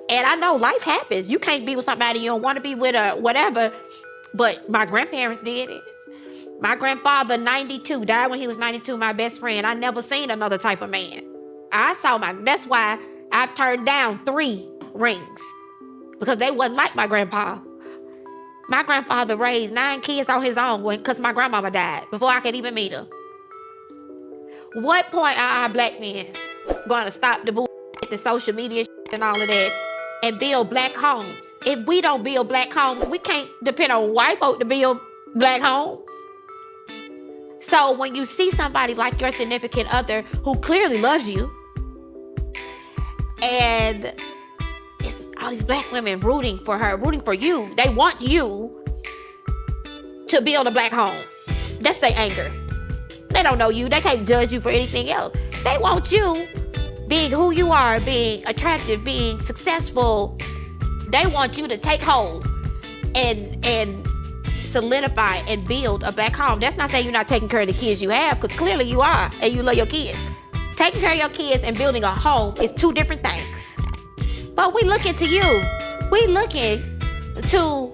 And I know life happens. You can't be with somebody you don't want to be with or whatever. But my grandparents did it. My grandfather, 92, died when he was 92, my best friend. I never seen another type of man. That's why I've turned down 3 rings. Because they wasn't like my grandpa. My grandfather raised 9 kids on his own because my grandmama died before I could even meet her. What point are our black men going to stop the bullshit, the social media and all of that, and build black homes? If we don't build black homes, we can't depend on white folk to build black homes. So when you see somebody like your significant other who clearly loves you, and it's all these black women rooting for her, rooting for you, they want you to build a black home. That's their anger. They don't know you. They can't judge you for anything else. They want you being who you are, being attractive, being successful. They want you to take hold and solidify and build a black home. That's not saying you're not taking care of the kids you have, because clearly you are, and you love your kids. Taking care of your kids and building a home is 2 different things. But we looking to you. We looking to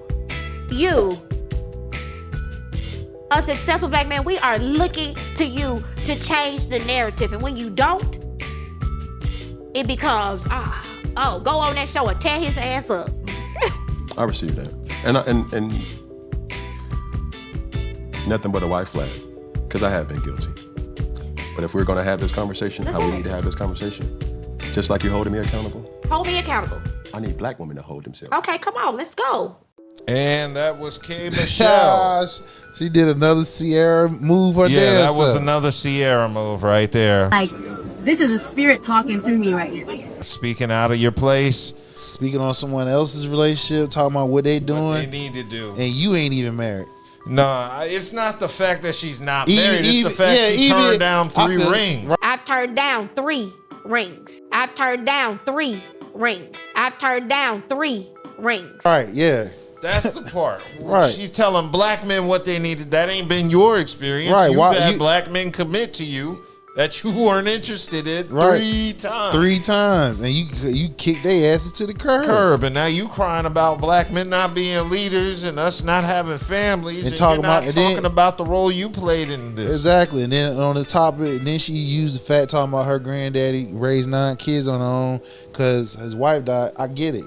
you. A successful black man, we are looking to you to change the narrative. And when you don't, it becomes, go on that show and tear his ass up. I receive that. And nothing but a white flag, because I have been guilty. But if we're going to have this conversation, how we need to have this conversation, just like you're holding me accountable. Hold me accountable. I need black women to hold themselves. Okay, come on, let's go. And that was kmichelle. She did another Sierra move her Yeah, dance that was up. another Sierra move right there. Like, this is a spirit talking through me right now. Speaking out of your place. Speaking on someone else's relationship, talking about what they doing. What they need to do. And you ain't even married. No, it's not the fact that she's not married. It's the fact she turned down 3 rings. I've turned down 3 rings. I've turned down 3 rings. I've turned down 3 rings. Right, yeah. That's the part. Right. She's telling black men what they needed. That ain't been your experience. Right. You've had black men commit to you that you weren't interested in 3 times. 3 times. And you kicked their asses to the curb. And now you crying about black men not being leaders and us not having families. And talking talking about the role you played in this. Exactly. And then on the top of it, and then she used the fact talking about her granddaddy raised 9 kids on her own because his wife died. I get it.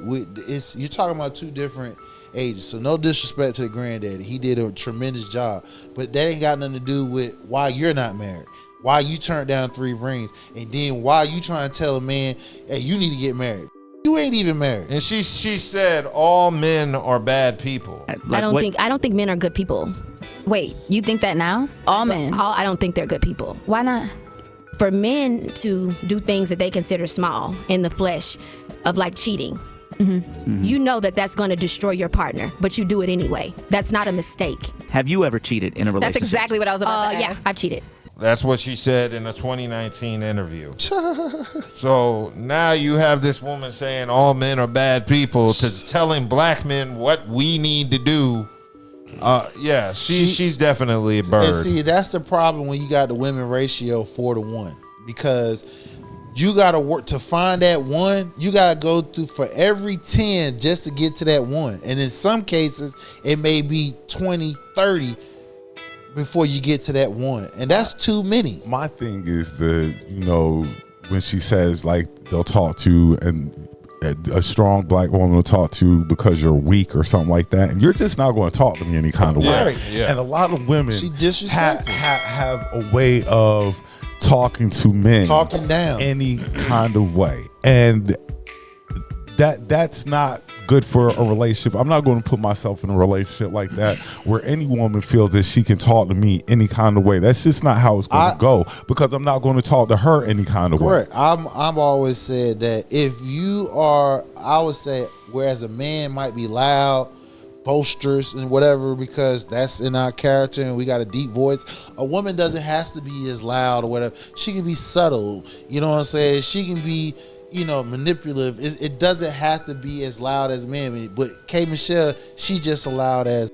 You're talking about 2 different ages. So no disrespect to the granddaddy. He did a tremendous job. But that ain't got nothing to do with why you're not married. Why you turned down 3 rings. And then why you trying to tell a man, hey, you need to get married. You ain't even married. And she said all men are bad people. I don't think men are good people. Wait, you think that now? All men? I don't think they're good people. Why not? For men to do things that they consider small in the flesh of like cheating, you know that's going to destroy your partner, but you do it anyway. That's not a mistake. Have you ever cheated in a relationship? That's exactly what I was about to ask. Yeah, I've cheated. That's what she said in a 2019 interview. So now you have this woman saying all men are bad people to telling black men what we need to do. Yeah, she's definitely a bird. And see, that's the problem when you got the women ratio 4-to-1, because you got to work to find that 1. You got to go through for every 10 just to get to that 1. And in some cases, it may be 20, 30 before you get to that 1. And that's too many. My thing is when she says like they'll talk to and a strong black woman will talk to because you're weak or something like that, and you're just not going to talk to me any kind of way. Yeah. And a lot of women have a way of talking to men, talking down any kind of way, and that's not good for a relationship. I'm not going to put myself in a relationship like that where any woman feels that she can talk to me any kind of way. That's just not how it's going to go, because I'm not going to talk to her any kind of way. I've always said that if you are, I would say, whereas a man might be loud, boisterous and whatever, because that's in our character and we got a deep voice, a woman doesn't have to be as loud or whatever. She can be subtle, you know what I'm saying? She can be, manipulative. It doesn't have to be as loud as men. But kmichelle, she just as loud as.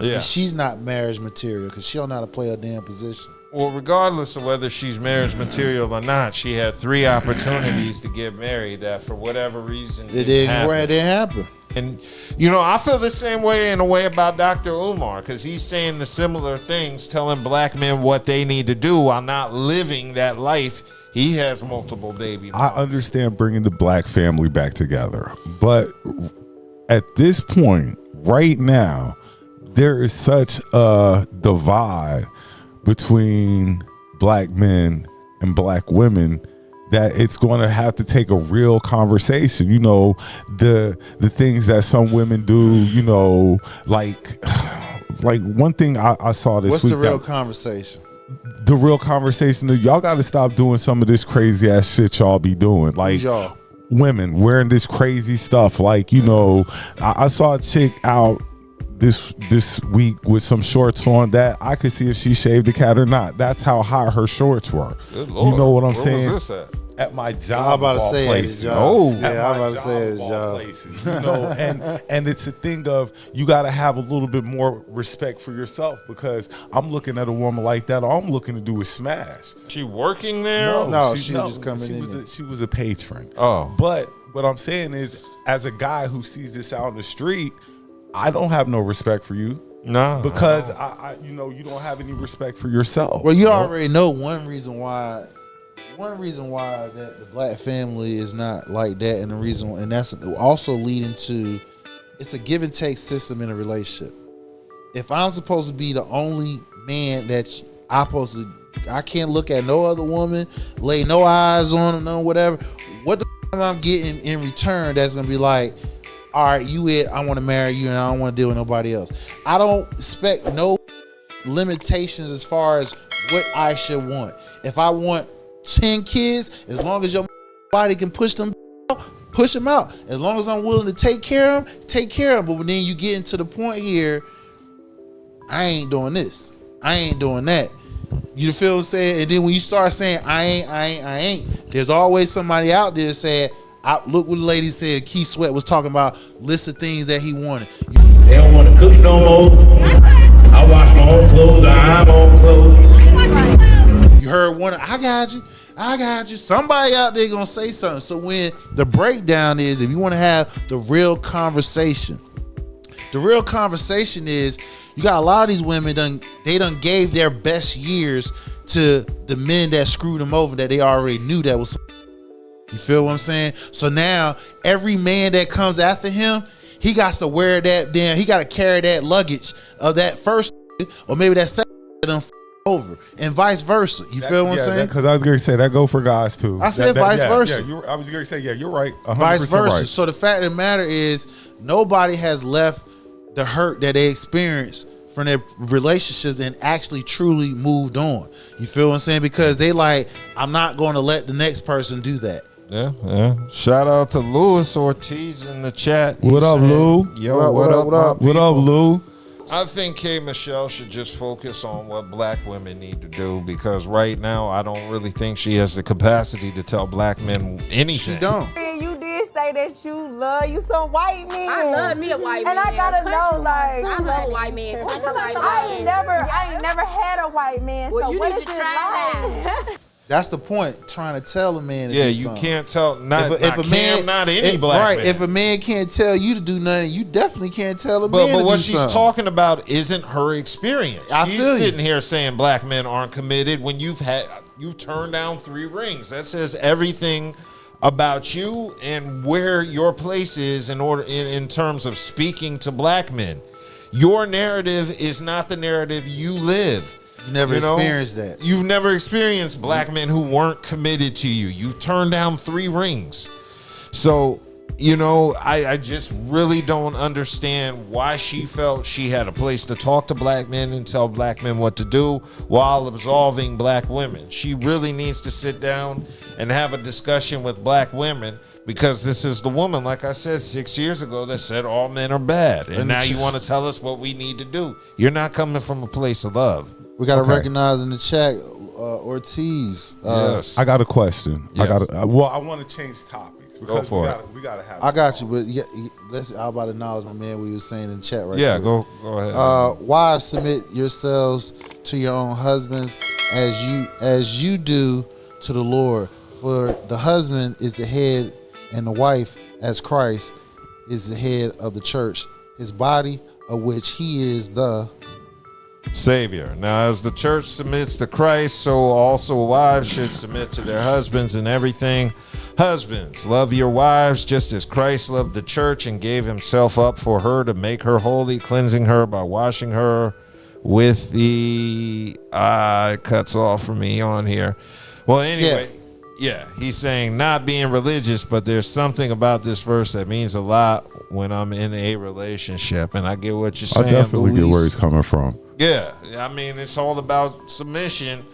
Yeah. She's not marriage material because she don't know how to play a damn position. Well, regardless of whether she's marriage material or not, she had 3 opportunities to get married that for whatever reason It didn't happen. And, I feel the same way in a way about Dr. Umar, because he's saying the similar things, telling black men what they need to do while not living that life. He has multiple baby moms. I understand bringing the black family back together, but at this point, right now, there is such a divide between black men and black women that it's going to have to take a real conversation. The things that some women do, like one thing I saw this week. What's the real conversation? The real conversation is y'all got to stop doing some of this crazy ass shit y'all be doing. Like y'all? Women wearing this crazy stuff. Like, I saw a chick out this week with some shorts on that I could see if she shaved the cat or not. That's how high her shorts were. Good Lord. You know what I'm Where saying? Was this at my job. I'm about to say places. I'm about to say his job. Places, and it's a thing of you got to have a little bit more respect for yourself, because I'm looking at a woman like that. All I'm looking to do is smash. She working there? No, she was just coming in. She was a patron. Oh, but what I'm saying is, as a guy who sees this out in the street, I don't have no respect for you. No, because I you don't have any respect for yourself. Well, you already know one reason why that the black family is not like that, and that's also leading to, it's a give and take system in a relationship. If I'm supposed to be the only man I can't look at no other woman, lay no eyes on them, no whatever. What the am I getting in return that's gonna be like, all right, I want to marry you and I don't want to deal with nobody else. I don't expect no limitations as far as what I should want. If I want 10 kids, as long as your body can push them out. As long as I'm willing to take care of them. But then you get into the point here, I ain't doing this. I ain't doing that. You feel what I'm saying? And then when you start saying, I ain't, there's always somebody out there saying, look what the lady said. Keith Sweat was talking about list of things that he wanted. They don't want to cook no more. I wash my own clothes. I iron my own clothes. You heard one, I got you. Somebody out there gonna say something. So when the breakdown is, if you want to have the real conversation is, you got a lot of these women they done gave their best years to the men that screwed them over, that they already knew that was. You feel what I'm saying? So now every man that comes after him, he got to wear that he got to carry that luggage of that first, or maybe that second over, and vice versa. You feel what I'm saying? Because I was going to say that go for guys too. I said vice versa. I was going to say, you're right. Vice versa. Right. So the fact of the matter is, nobody has left the hurt that they experienced from their relationships and actually truly moved on. You feel what I'm saying? Because they like, I'm not going to let the next person do that. Yeah. Shout out to Louis Ortiz in the chat. What up, Lou? Yo, what up, What up, Lou? I think kmichelle should just focus on what black women need to do, because right now I don't really think she has the capacity to tell black men anything. She don't. You did say that you love some white men. I love me a white man. And I gotta know, like, I love a white man. I ain't never had a white man. Well, so you what need is to it try like? That's the point. Trying to tell a man to Yeah, do you something. can't tell. Not any if, black right, man. If a man can't tell you to do nothing, you definitely can't tell a man to do But what something. she's talking about isn't her experience. She's feel you. sitting here saying black men aren't committed when you've turned down 3 rings. That says everything about you and where your place is in terms of speaking to black men. Your narrative is not the narrative you live. You never experienced that. You've never experienced black men who weren't committed to you. You've turned down 3 rings. So, I just really don't understand why she felt she had a place to talk to black men and tell black men what to do while absolving black women. She really needs to sit down and have a discussion with black women, because this is the woman, like I said 6 years ago, that said all men are bad. And now you want to tell us what we need to do. You're not coming from a place of love. We got to Okay. recognize in the chat Ortiz. Yes. I got a question. Yes. I want to change topics because for it. we gotta have. I got you, but I'm about to acknowledge my man what he was saying in the chat right Yeah, quick. go ahead. Wives, submit yourselves to your own husbands as you do to the Lord. For the husband is the head, and the wife, as Christ, is the head of the church, his body, of which he is the Savior. Now, as the church submits to Christ, so also wives should submit to their husbands in everything. Husbands, love your wives just as Christ loved the church and gave himself up for her to make her holy, cleansing her by washing her with the it cuts off for me on here. Well, anyway, yeah, he's saying not being religious, but there's something about this verse that means a lot when I'm in a relationship, and I get what you're saying. I definitely get where Luis. he's coming from. Yeah, I mean, it's all about submission.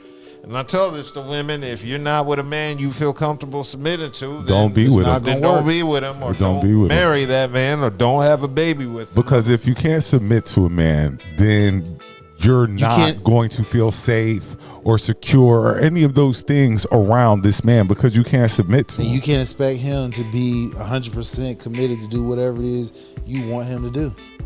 And I tell this to women: if you're not with a man you feel comfortable submitting to, then Don't be with him. Then don't be with him, or Don't don't be with him. marry that man, or don't have a baby with him. Because if you can't submit to a man, then you're not can't- going to feel safe or secure or any of those things around this man because you can't submit to And him. you can't expect him to be 100% committed to do whatever it is you want him to do.